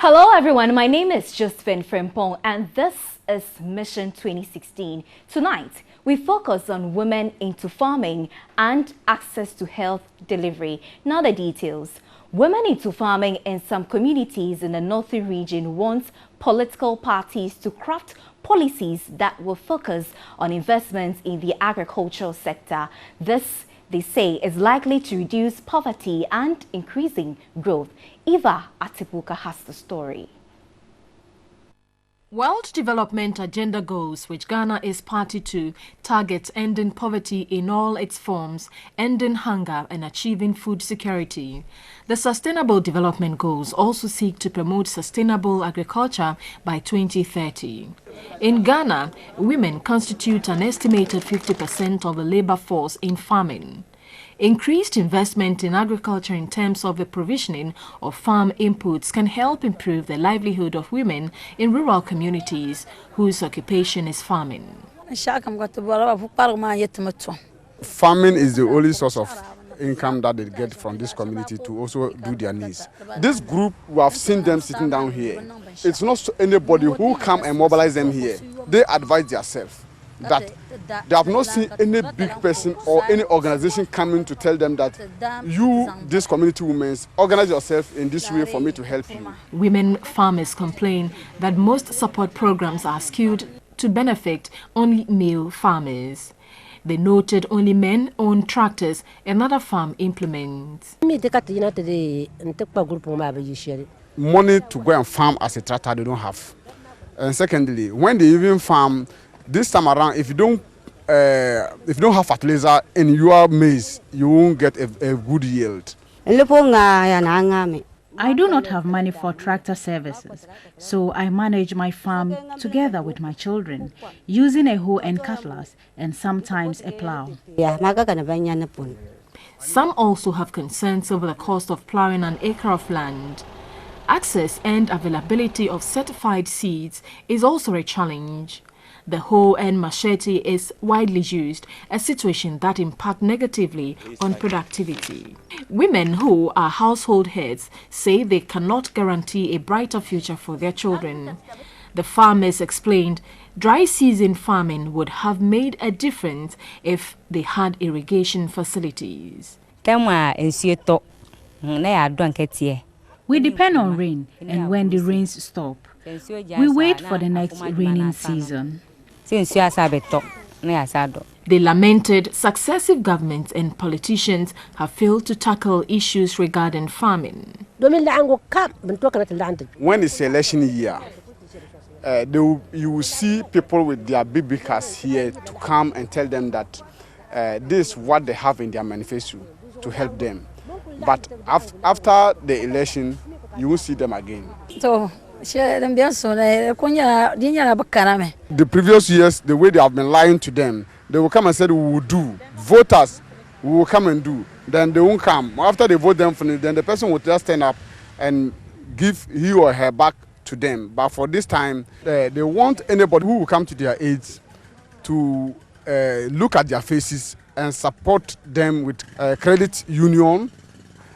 Hello everyone, my name is Josephine Frimpong and this is Mission 2016. Tonight, we focus on women into farming and access to health delivery. Now the details. Women into farming in some communities in the northern region want political parties to craft policies that will focus on investments in the agricultural sector. This, they say, is likely to reduce poverty and increasing growth. Eva Atipuka has the story. World Development Agenda goals, which Ghana is party to, target ending poverty in all its forms, ending hunger and achieving food security. The Sustainable Development Goals also seek to promote sustainable agriculture by 2030. In Ghana, women constitute an estimated 50% of the labor force in farming. Increased investment in agriculture in terms of the provisioning of farm inputs can help improve the livelihood of women in rural communities whose occupation is farming. Farming is the only source of income that they get from this community to also do their needs. This group, we have seen them sitting down here. It's not anybody who come and mobilize them here. They advise themselves. That they have not seen any big person or any organization coming to tell them that you, this community women, organize yourself in this way for me to help you. Women farmers complain that most support programs are skewed to benefit only male farmers. They noted only men own tractors and other farm implements. Money to go and farm as a tractor they don't have. And secondly, when they even farm, this time around, if you don't have fertilizer in your maize, you won't get a good yield. I do not have money for tractor services, so I manage my farm together with my children, using a hoe and cutlass and sometimes a plow. Some also have concerns over the cost of plowing an acre of land. Access and availability of certified seeds is also a challenge. The hoe and machete is widely used, a situation that impacts negatively on productivity. Women who are household heads say they cannot guarantee a brighter future for their children. The farmers explained dry season farming would have made a difference if they had irrigation facilities. We depend on rain, and when the rains stop, we wait for the next raining season. They lamented successive governments and politicians have failed to tackle issues regarding farming. When it's election year, you will see people with their big cars here to come and tell them that this is what they have in their manifesto to help them. But after the election, you will see them again. The previous years, the way they have been lying to them, they will come and say, we will do. Voters, we will come and do. Then they won't come. After they vote them, then the person will just stand up and give he or her back to them. But for this time, they want anybody who will come to their aid to look at their faces and support them with credit union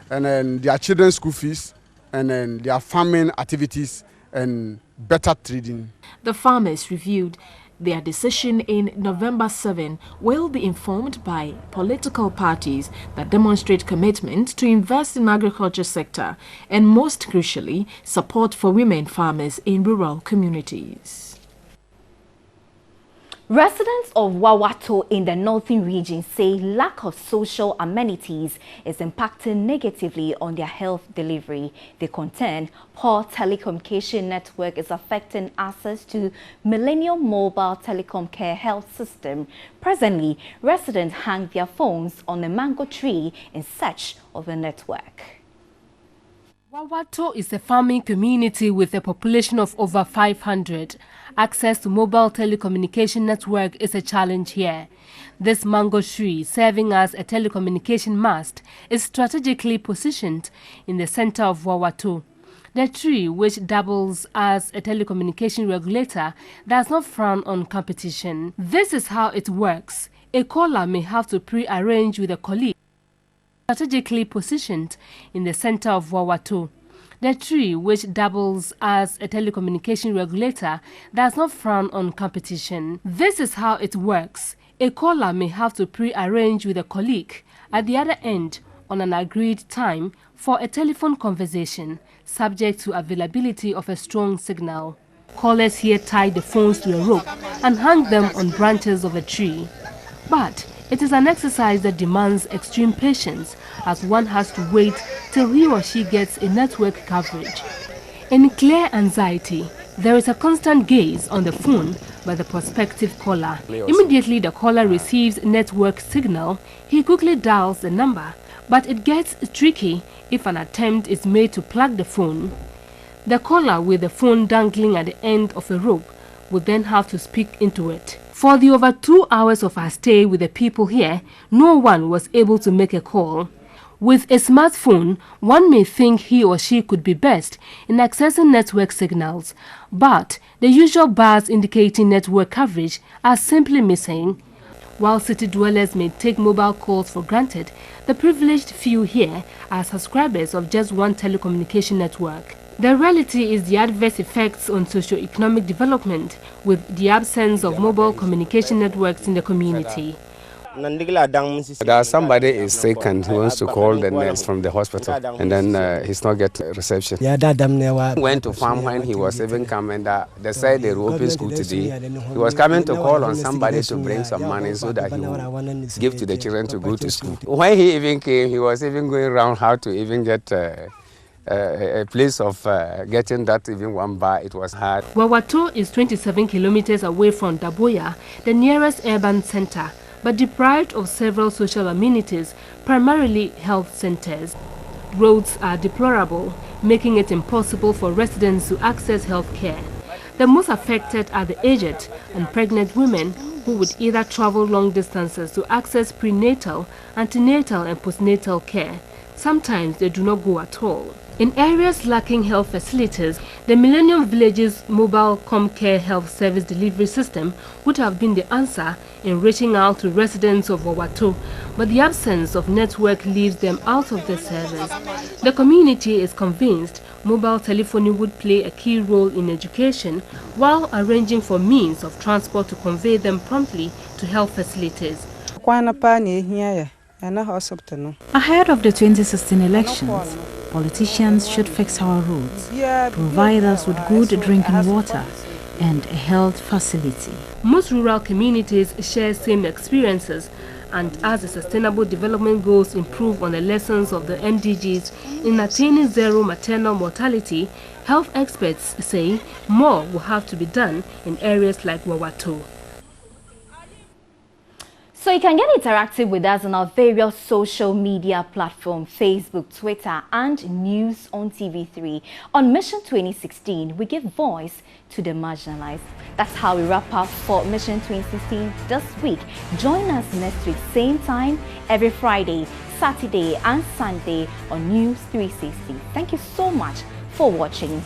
and then their children's school fees and then their farming activities and better trading. The farmers reviewed their decision in November 7 will be informed by political parties that demonstrate commitment to invest in agriculture sector and most crucially, support for women farmers in rural communities. Residents of Wawato in the northern region say lack of social amenities is impacting negatively on their health delivery. They contend poor telecommunication network is affecting access to Millennium Mobile Telecom Care Health System. Presently, residents hang their phones on a mango tree in search of a network. Wawato is a farming community with a population of over 500. Access to mobile telecommunication network is a challenge here. This mango tree, serving as a telecommunication mast, is strategically positioned in the center of Wawato. The tree, which doubles as a telecommunication regulator, does not frown on competition. This is how it works. A caller may have to pre-arrange with a colleague strategically positioned in the center of Wawato. The tree, which doubles as a telecommunication regulator, does not frown on competition. This is how it works. A caller may have to pre-arrange with a colleague at the other end on an agreed time for a telephone conversation, subject to availability of a strong signal. Callers here tie the phones to a rope and hang them on branches of a tree. But it is an exercise that demands extreme patience, as one has to wait till he or she gets a network coverage. In clear anxiety, there is a constant gaze on the phone by the prospective caller. Immediately the caller receives network signal, he quickly dials the number, but it gets tricky if an attempt is made to plug the phone. The caller, with the phone dangling at the end of a rope, would then have to speak into it. For the over 2 hours of our stay with the people here, no one was able to make a call. With a smartphone, one may think he or she could be best in accessing network signals, but the usual bars indicating network coverage are simply missing. While city dwellers may take mobile calls for granted, the privileged few here are subscribers of just one telecommunication network. The reality is the adverse effects on socio-economic development with the absence of mobile communication networks in the community. Somebody is sick and he wants to call the nurse from the hospital, and then he's not getting reception. Went to farm when he was even coming. They said they will open school today. He was coming to call on somebody to bring some money so that he will give to the children to go to school. When he even came, he was even going around how to even get a place of getting that even one bar. It was hard. Wawato is 27 kilometers away from Daboya, the nearest urban center, but deprived of several social amenities, primarily health centers. Roads are deplorable, making it impossible for residents to access health care. The most affected are the aged and pregnant women who would either travel long distances to access prenatal, antenatal and postnatal care. Sometimes they do not go at all. In areas lacking health facilities, the Millennium Village's mobile ComCare health service delivery system would have been the answer in reaching out to residents of Wawato, but the absence of network leaves them out of the service. The community is convinced mobile telephony would play a key role in education while arranging for means of transport to convey them promptly to health facilities. Ahead of the 2016 elections, politicians should fix our roads, provide us with good drinking water and a health facility. Most rural communities share same experiences, and as the Sustainable Development Goals improve on the lessons of the MDGs in attaining zero maternal mortality, health experts say more will have to be done in areas like Wawato. So you can get interactive with us on our various social media platforms, Facebook, Twitter, and News on TV3. On Mission 2016, we give voice to the marginalized. That's how we wrap up for Mission 2016 this week. Join us next week, same time, every Friday, Saturday, and Sunday on News 360. Thank you so much for watching.